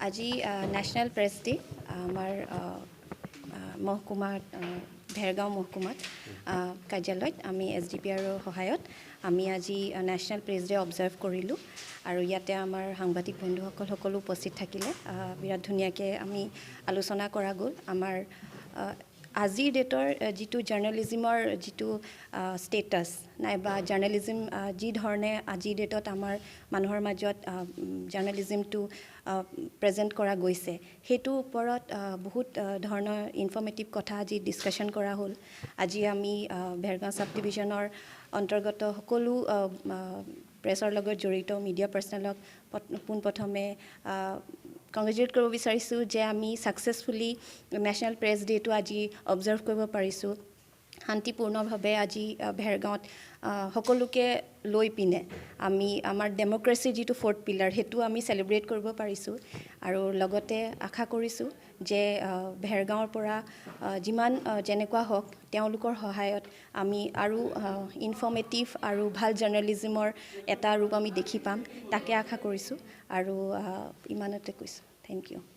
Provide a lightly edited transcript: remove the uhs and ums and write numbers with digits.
আজি national press day আমাৰ মহকুমাত ভেৰগাঁও মহকুমাত কাৰ্যালয়ত আমি SDPRৰ সহায়ত আমি আজি নেশ্যনেল প্ৰেছ ডে অবজাৰ্ভ কৰিলোঁ আৰু ইয়াতে আমাৰ সাংবাদিক বন্ধুসকল সকলো উপস্থিত থাকিলে বিৰাট ধুনীয়াকৈ আমি আলোচনা কৰা গ'ল আমাৰ আজিৰ ডেটৰ যিটো জাৰ্ণেলিজিমৰ যিটো ষ্টেটাছ নাইবা জাৰ্ণেলিজিম যি ধৰণে আজিৰ ডেটত আমাৰ মানুহৰ মাজত জাৰ্ণেলিজিমটো প্ৰেজেণ্ট কৰা গৈছে সেইটোৰ ওপৰত বহুত ধৰণৰ ইনফৰ্মেটিভ কথা আজি ডিছকাশ্যন কৰা হ'ল আজি আমি ভেৰগাঁও চাব ডিভিশ্যনৰ অন্তৰ্গত সকলো প্ৰেছৰ লগত জড়িত মিডিয়া পাৰ্চনেলক পোনপ্ৰথমে কংগ্ৰেচুলেট কৰিব বিচাৰিছোঁ যে আমি ছাকচেছফুলি নেশ্যনেল প্ৰেছ ডেটো আজি অবজাৰ্ভ কৰিব পাৰিছোঁ শান্তিপূৰ্ণভাৱে আজি ভেৰগাঁৱত সকলোকে লৈ পিনে আমি আমাৰ ডেম'ক্ৰেচিৰ যিটো ফ'ৰ্থ পিলাৰ সেইটো আমি চেলিব্ৰেট কৰিব পাৰিছোঁ আৰু লগতে আশা কৰিছোঁ যে ভেৰগাঁৱৰ পৰা যিমান যেনেকুৱা হওক তেওঁলোকৰ সহায়ত আমি আৰু ইনফৰ্মেটিভ আৰু ভাল জাৰ্ণেলিজিমৰ এটা ৰূপ আমি দেখি পাম তাকে আশা কৰিছোঁ আৰু ইমানতে কৈছোঁ থেংক ইউ